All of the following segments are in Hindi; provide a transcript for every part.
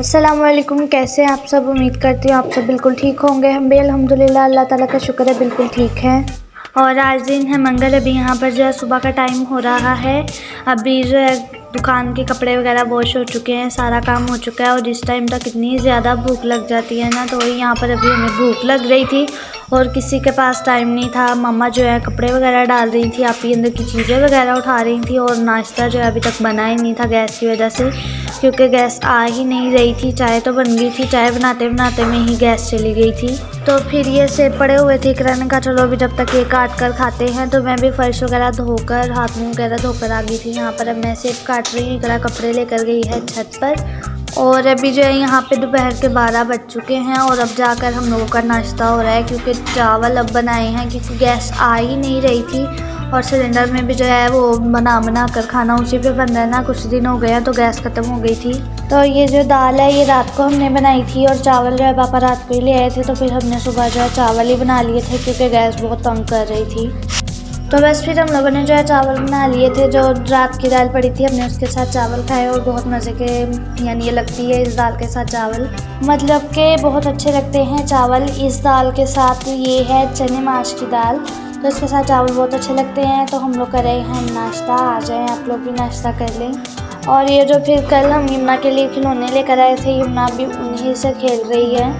अस्सलामुअलैकुम, कैसे हैं आप सब। उम्मीद करती हूँ आप सब बिल्कुल ठीक होंगे। हम भी अल्हम्दुलिल्लाह अल्लाह ताला का शुक्र है बिल्कुल ठीक हैं। और आज दिन है मंगल। अभी यहाँ पर जो है सुबह का टाइम हो रहा है। अभी जो है दुकान के कपड़े वगैरह वॉश हो चुके हैं, सारा काम हो चुका है। और इस टाइम तक इतनी ज़्यादा भूख लग जाती है ना, तो वही यहाँ पर अभी हमें भूख लग रही थी और किसी के पास टाइम नहीं था। मम्मा जो है कपड़े वगैरह डाल रही थी, आप ही अंदर की चीज़ें वगैरह उठा रही थी। और नाश्ता जो है अभी तक बना ही नहीं था गैस की वजह से, क्योंकि गैस आ ही नहीं रही थी। चाय तो बन गई थी, चाय बनाते बनाते में ही गैस चली गई थी। तो फिर ये सेब पड़े हुए थे किराने का, चलो अभी जब तक ये काट कर खाते हैं। तो मैं भी फर्श वगैरह धोकर, हाथ मुँह वगैरह धोकर आ गई थी। यहाँ पर अब मैं सेब काट रही हूँ, इकरा कपड़े लेकर गई है छत पर। और अभी जो है यहाँ पे दोपहर के 12 बज चुके हैं और अब जाकर हम लोगों का नाश्ता हो रहा है, क्योंकि चावल अब बनाए हैं, क्योंकि गैस आ ही नहीं रही थी। और सिलेंडर में भी जो है वो बना कर खाना उसी पे बन रहा है ना, कुछ दिन हो गए हैं तो गैस ख़त्म हो गई थी। तो ये जो दाल है ये रात को हमने बनाई थी और चावल जो है पापा रात को ही ले आए थे। तो फिर हमने सुबह जो है चावल ही बना लिए थे, क्योंकि गैस बहुत तंग कर रही थी। तो बस फिर हम लोगों ने जो है चावल बना लिए थे। जो रात की दाल पड़ी थी हमने उसके साथ चावल खाए और बहुत मज़े के, यानी ये लगती है इस दाल के साथ चावल, मतलब कि बहुत अच्छे लगते हैं चावल इस दाल के साथ। ये है चने माश की दाल, तो इसके साथ चावल बहुत अच्छे लगते हैं। तो हम लोग कर रहे हैं नाश्ता, आ जाएँ आप लोग भी नाश्ता कर लें। और ये जो फिर कल हम यमुना के लिए खिलौने लेकर आए थे, यमुना भी उन्हीं से खेल रही है।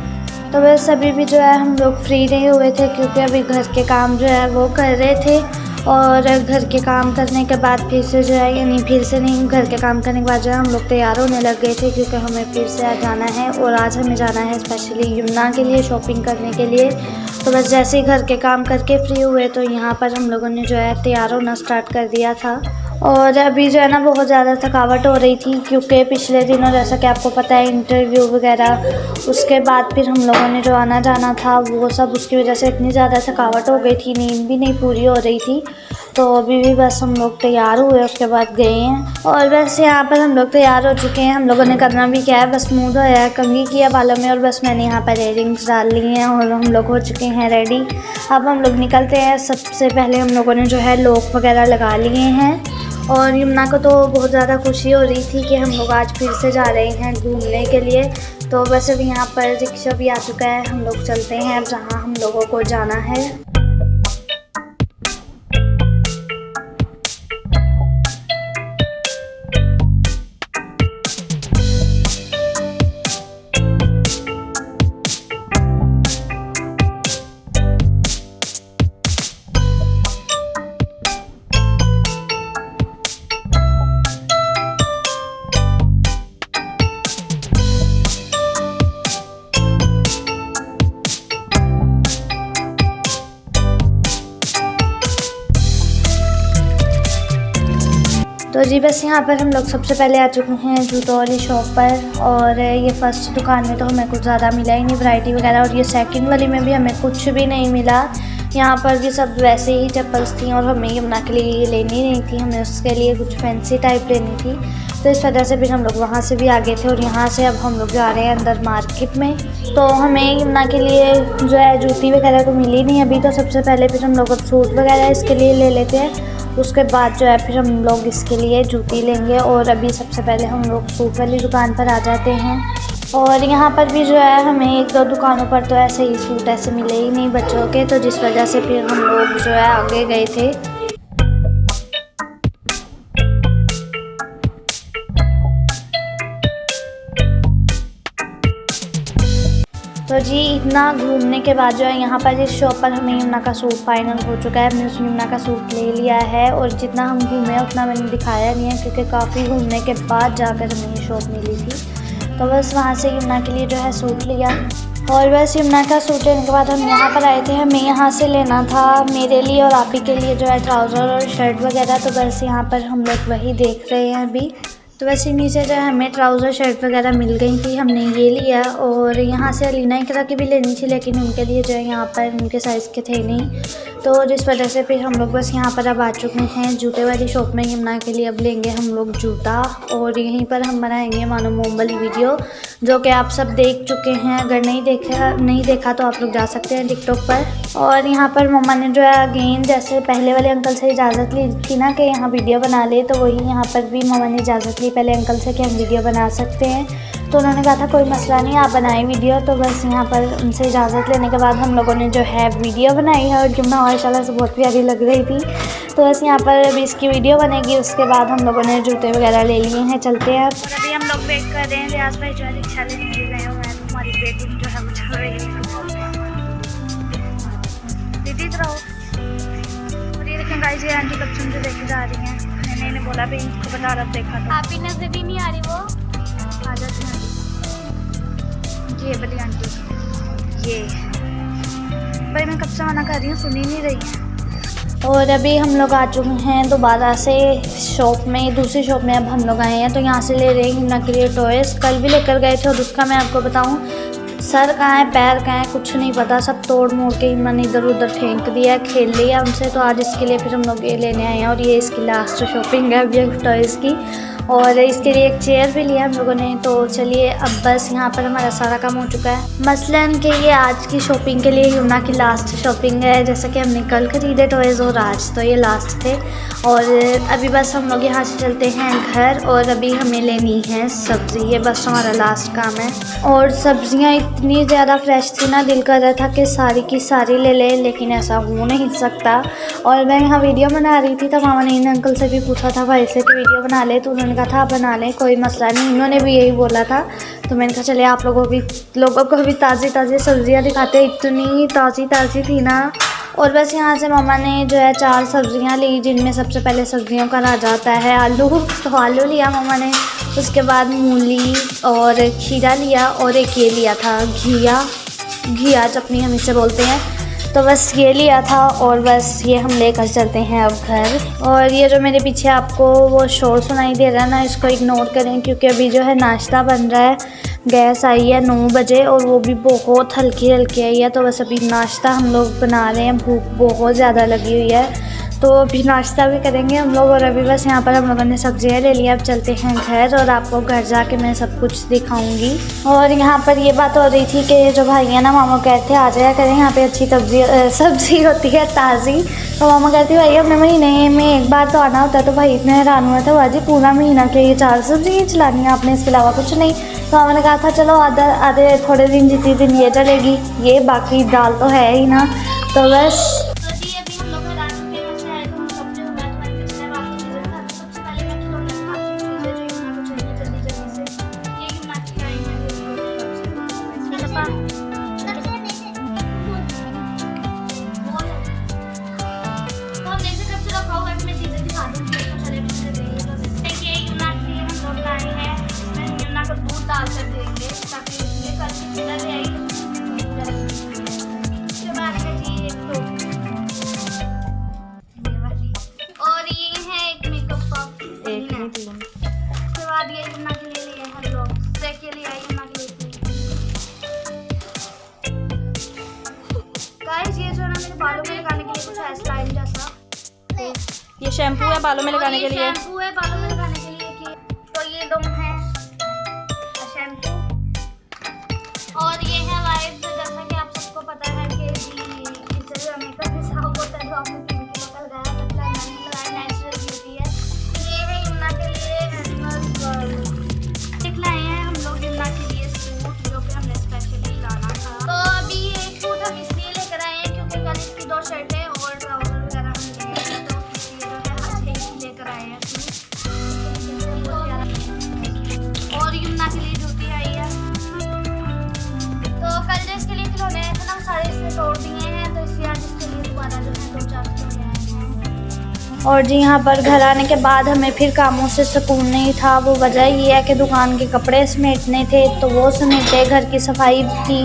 तो बस अभी भी जो है हम लोग फ्री नहीं हुए थे, क्योंकि अभी घर के काम जो है वो कर रहे थे। और घर के काम करने के बाद फिर से जो है, यानी फिर से नहीं, घर के काम करने के बाद जो है हम लोग तैयार होने लग गए थे, क्योंकि हमें फिर से आज जाना है। और आज हमें जाना है स्पेशली यमुना के लिए शॉपिंग करने के लिए। तो बस जैसे ही घर के काम करके फ्री हुए तो यहाँ पर हम लोगों ने जो है तैयार होना स्टार्ट कर दिया था। और अभी जो है ना बहुत ज़्यादा थकावट हो रही थी, क्योंकि पिछले दिनों जैसा कि आपको पता है इंटरव्यू वगैरह, उसके बाद फिर हम लोगों ने जो आना जाना था वो सब, उसकी वजह से इतनी ज़्यादा थकावट हो गई थी, नींद भी नहीं पूरी हो रही थी। तो अभी भी बस हम लोग तैयार हुए, उसके बाद गए हैं। और बस यहाँ पर हम लोग तैयार हो चुके हैं। हम लोगों ने करना भी क्या है, बस मुँह धोया है, कंघी किया बालों में, और बस मैंने यहाँ पर इयररिंग्स डाल ली हैं और हम लोग हो चुके हैं रेडी। अब हम लोग निकलते हैं। सबसे पहले हम लोगों ने जो है लॉक वगैरह लगा लिए हैं। और यमुना को तो बहुत ज़्यादा खुशी हो रही थी कि हम लोग आज फिर से जा रहे हैं घूमने के लिए। तो बस अभी यहाँ पर रिक्शा भी आ चुका है, हम लोग चलते हैं अब जहाँ हम लोगों को जाना है। तो जी बस यहाँ पर हम लोग सबसे पहले आ चुके हैं जूतों वाली शॉप पर। और ये फर्स्ट दुकान में तो हमें कुछ ज़्यादा मिला ही नहीं वैरायटी वगैरह, और ये सेकंड वाली में भी हमें कुछ भी नहीं मिला। यहाँ पर भी सब वैसे ही चप्पल्स थी और हमें यमुना के लिए ये लेनी नहीं थी, हमें उसके लिए कुछ फैंसी टाइप लेनी थी। तो इस वजह से फिर हम लोग वहाँ से भी आ गए थे। और यहाँ से अब हम लोग जा रहे हैं अंदर मार्केट में। तो हमें यमुना के लिए जो है जूती वगैरह तो मिली नहीं अभी, तो सबसे पहले फिर हम लोग अब सूट वगैरह इसके लिए ले लेते हैं, उसके बाद जो है फिर हम लोग इसके लिए जूती लेंगे। और अभी सबसे पहले हम लोग सूट वाली दुकान पर आ जाते हैं। और यहाँ पर भी जो है हमें एक दो दुकानों पर तो ऐसे ही सूट ऐसे मिले ही नहीं बच्चों के, तो जिस वजह से फिर हम लोग जो है आगे गए थे। तो जी इतना घूमने के बाद जो है यहाँ पर इस शॉप पर हमें यमुना का सूट फाइनल हो चुका है। हमने उस यमुना का सूट ले लिया है। और जितना हम घूमे उतना मैंने दिखाया नहीं है, क्योंकि काफ़ी घूमने के बाद जाकर हमें ये शॉप मिली थी। तो बस वहाँ से यमुना के लिए जो है सूट लिया। और बस यमुना का सूट लेने के बाद हम यहाँ पर आए थे। हमें यहाँ से लेना था मेरे लिए और आप ही के लिए जो है ट्राउज़र और शर्ट वगैरह। तो बस यहाँ पर हम लोग वही देख रहे हैं अभी। तो वैसे इन्हीं से जो है हमें ट्राउज़र शर्ट वगैरह मिल गई थी, हमने ये लिया। और यहाँ से अलीना इकरा की भी लेनी थी, लेकिन उनके लिए जो है यहाँ पर उनके साइज़ के थे नहीं, तो जिस वजह से फिर हम लोग बस यहाँ पर अब आ चुके हैं जूते वाली शॉप में। यमुना के लिए अब लेंगे हम लोग जूता, और यहीं पर हम बनाएंगे मानो मोम वाली वीडियो, जो कि आप सब देख चुके हैं। अगर नहीं देखा तो आप लोग जा सकते हैं टिकटॉक पर। और यहाँ पर मम्मा ने जो है अगेन जैसे पहले वाले अंकल से इजाज़त ली थी ना कि यहाँ वीडियो बना ले, तो वही यहाँ पर भी मम्मा ने इजाज़त ली पहले अंकल से कि हम वीडियो बना सकते हैं, तो उन्होंने कहा था कोई मसला नहीं, आप बनाएं वीडियो। तो बस यहाँ पर उनसे इजाज़त लेने के बाद हम लोगों ने जो है वीडियो बनाई है, और जुम्मा माशाल्लाह से बहुत प्यारी लग रही थी। तो बस यहाँ पर अभी इसकी वीडियो बनेगी, उसके बाद हम लोगों ने जूते वगैरह ले लिए हैं। चलते हैं और अभी हम लोग वेट कर रहे हैं। रियाज भाई जो है रिक्शा लेने के लिए गए हुए हैं, तो हमारी बेटिंग जो है वो चल रही है। दीदी इधर आओ। और ये देखें गाइस, ये आंटी कब से लेके जा रही हैं। मैंने इन्हें बोला भी इनको बता रहा देखा था, आप ही नजर भी नहीं आ रही, वो आ जाती हैं। ये बड़ी आंटी, ये भाई मैं कब से मना कर रही हूँ, सुनी नहीं रही है। और अभी हम लोग आ चुके हैं दोबारा से शॉप में, दूसरी शॉप में अब हम लोग आए हैं। तो यहाँ से ले रहे हैं हिना के लिए टॉयज़। कल भी लेकर गए थे और उसका मैं आपको बताऊँ, सर कहाँ है पैर कहाँ है कुछ नहीं पता, सब तोड़ मोड़ के मैंने इधर उधर फेंक दिया, खेल लिया उनसे। तो आज इसके लिए फिर हम लोग ये लेने आए हैं, और ये इसकी लास्ट शॉपिंग है अभी टॉयज़ की। और इसके लिए एक चेयर भी लिया हम लोगों ने। तो चलिए अब बस यहाँ पर हमारा सारा काम हो चुका है। मसलन कि ये आज की शॉपिंग के लिए युमना की लास्ट शॉपिंग है, जैसा कि हमने कल खरीदे टॉयज़ और आज तो ये लास्ट थे। और अभी बस हम लोग यहाँ से चलते हैं घर, और अभी हमें लेनी है सब्ज़ी, ये बस हमारा लास्ट काम है। और सब्ज़ियाँ इतनी ज़्यादा फ्रेश थी ना, दिल कर रहा था कि सारी की सारी ले लें, लेकिन ऐसा हो नहीं सकता। और मैं यहाँ वीडियो बना रही थी, तो मामा ने इन अंकल से भी पूछा था भाई से कि वीडियो बना ले, तो उन्होंने कहा था बना लें कोई मसला नहीं, इन्होंने भी यही बोला था। तो मैंने कहा चले आप लोगों को भी ताज़ी ताज़ी सब्ज़ियाँ दिखाते, इतनी ताज़ी ताज़ी थी ना। और बस यहाँ से मामा ने जो है 4 सब्ज़ियाँ ली, जिनमें सबसे पहले सब्ज़ियों का राजा आता है आलू। तो आलू लिया मामा ने, उसके बाद मूली और खीरा लिया, और एक ये लिया था घिया चटनी हम इसे बोलते हैं। तो बस ये लिया था, और बस ये हम लेकर चलते हैं अब घर। और ये जो मेरे पीछे आपको वो शोर सुनाई दे रहा है ना, इसको इग्नोर करें, क्योंकि अभी जो है नाश्ता बन रहा है। गैस आई है 9 बजे, और वो भी बहुत हल्की हल्की आई है। तो बस अभी नाश्ता हम लोग बना रहे हैं, भूख बहुत ज़्यादा लगी हुई है, तो अभी नाश्ता भी करेंगे हम लोग। और अभी बस यहाँ पर हम लोगों ने सब्जियाँ ले लिया, अब चलते हैं घर, और आपको घर जाके मैं सब कुछ दिखाऊंगी। और यहाँ पर ये बात हो रही थी कि जो भाई है ना, मामा कहते आ जाया करें, यहाँ पे अच्छी सब्ज़ी होती है ताज़ी। तो मामा कहती भाई अपने महीने में एक बार तो आना होता है। तो भाई इतने हैरान हुआ था, भाजी पूरा महीना के ये 4 सब्ज़ी चलानी है आपने, इसके अलावा कुछ नहीं। तो मामा ने कहा था चलो आधे थोड़े दिन जितने दिन ये चलेगी, ये बाकी दाल तो है ही ना। तो बस बालों में लगाने के लिए कुछ है स्टाइल जैसा, ये शैम्पू है बालों में लगाने के लिए, शैम्पू है बालों में लगाने के लिए कि तो ये दो है शैम्पू, और ये है वाइप्स। जैसा कि आप सबको पता है कि इससे जो मेकअप भी साफ होता है, तो आपने पीने की बोतल लगाया, मतलब नहीं लगाया, नेचुरल ब्यूटी है। ये है यमुना के लिए एनिमल्स गर्ल, देख लाए हैं हम लोग यमुना के लिए सूट, जो कि हमने स्पेशली लाना था। तो अभी ये सूट हम इसलिए लेकर आए हैं क्योंकि कल इसकी 2 शर्टें और ट्राउजर वगैरह हम लेंगे, तो इसलिए जो है आज ही लेकर आए हैं। और यमुना के लिए जूती आई है, तो कल जो इसके लिए खिलौने आए थे ना, सारे इसने तोड़ दिए हैं, तो इसलिए आज इसके लिए दोबारा जो है 2-4 खिलौने आए हैं। और जी यहाँ पर घर आने के बाद हमें फिर कामों से सुकून नहीं था। वो वजह ये है कि दुकान के कपड़े समेटने थे, तो वो समेटे, घर की सफाई की,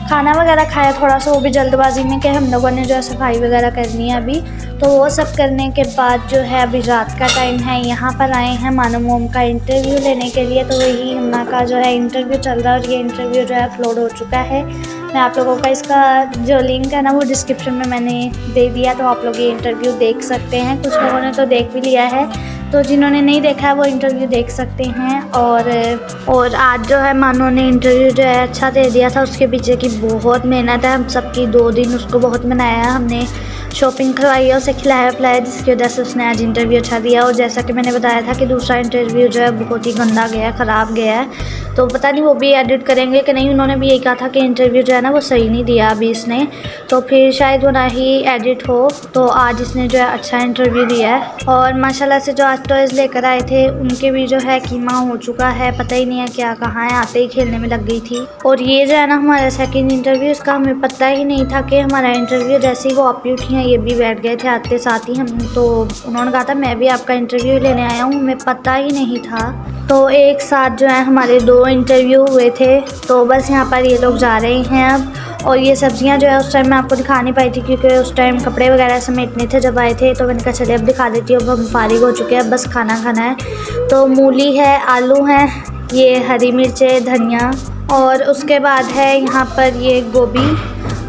खाना वगैरह खाया थोड़ा सा, वो भी जल्दबाजी में कि हम लोगों ने जो है सफाई वगैरह करनी है अभी। तो वो सब करने के बाद जो है अभी रात का टाइम है, यहाँ पर आए हैं मानो मोम का इंटरव्यू लेने के लिए। तो वही यमुना का जो है इंटरव्यू चल रहा है, और ये इंटरव्यू जो है अपलोड हो चुका है। मैं आप लोगों का इसका जो लिंक है ना, वो डिस्क्रिप्शन में मैंने दे दिया, तो आप लोग ये इंटरव्यू देख सकते हैं। कुछ लोगों ने तो देख भी लिया है, तो जिन्होंने नहीं देखा है वो इंटरव्यू देख सकते हैं। और आज जो है मानो ने इंटरव्यू जो है अच्छा दे दिया था, उसके पीछे की बहुत मेहनत है, हम सबकी 2 दिन उसको बहुत मनाया हमने। शॉपिंग करवाई है, उसे खिलाया पिलाया, जिसकी वजह से उसने आज इंटरव्यू अच्छा दिया। और जैसा कि मैंने बताया था कि दूसरा इंटरव्यू जो है बहुत ही गंदा गया है, ख़राब गया है, तो पता नहीं वो भी एडिट करेंगे कि नहीं। उन्होंने भी यही कहा था कि इंटरव्यू जो है ना वो सही नहीं दिया अभी इसने, तो फिर शायद वो ना ही एडिट हो। तो आज इसने जो है अच्छा इंटरव्यू दिया है। और माशाल्लाह से जो आज टॉयज़ लेकर आए थे उनके भी जो है कीमा हो चुका है, पता ही नहीं है क्या कहाँ है, आते ही खेलने में लग गई थी। और ये जो है ना हमारा सेकंड इंटरव्यू, इसका हमें पता ही नहीं था कि हमारा इंटरव्यू, जैसे ही वो अपी उठी हैं ये भी बैठ गए थे आते साथ ही। हम तो उन्होंने कहा था मैं भी आपका इंटरव्यू लेने आया हूँ, हमें पता ही नहीं था। तो एक साथ जो है हमारे 2 इंटरव्यू हुए थे। तो बस यहाँ पर ये लोग जा रहे हैं अब। और ये सब्जियां जो है उस टाइम मैं आपको दिखा नहीं पाई थी क्योंकि उस टाइम कपड़े वगैरह समेटने थे जब आए थे, तो मैंने कहा चलिए अब दिखा देती हूँ। अब हम फारिग हो चुके हैं, अब बस खाना खाना है। तो मूली है, आलू हैं, ये हरी मिर्चें, धनिया, और उसके बाद है यहाँ पर ये गोभी।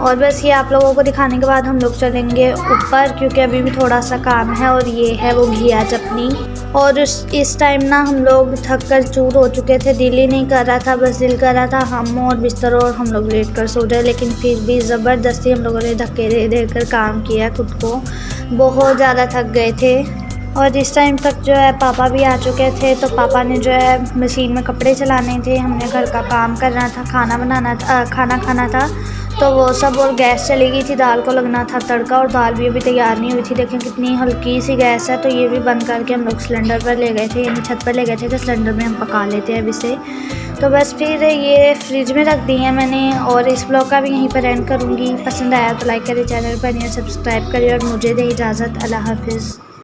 और बस ये आप लोगों को दिखाने के बाद हम लोग चलेंगे ऊपर क्योंकि अभी भी थोड़ा सा काम है। और ये है वो घिया चटनी। और इस टाइम ना हम लोग थक कर चूर हो चुके थे, दिल ही नहीं कर रहा था, बस दिल कर रहा था हम और बिस्तर और हम लोग लेट कर सो जाए। लेकिन फिर भी ज़बरदस्ती हम लोगों ने धक्के दे दे कर काम किया, खुद को बहुत ज़्यादा थक गए थे। और इस टाइम तक जो है पापा भी आ चुके थे, तो पापा ने जो है मशीन में कपड़े चलाने थे, हमने घर का काम करना था, खाना बनाना था, खाना खाना था, तो वो सब। और गैस चली गई थी, दाल को लगना था तड़का, और दाल भी अभी तैयार नहीं हुई थी। देखें कितनी हल्की सी गैस है। तो ये भी बंद करके हम लोग सिलेंडर पर ले गए थे, यानी छत पर ले गए थे कि सिलेंडर में हम पका लेते हैं अब इसे। तो बस फिर ये फ्रिज में रख दी है मैंने। और इस ब्लॉग का भी यहीं पर एंड करूँगी। पसंद आया तो लाइक करें, चैनल पर सब्सक्राइब करें और मुझे दे इजाज़त। अल्लाह हाफिज़।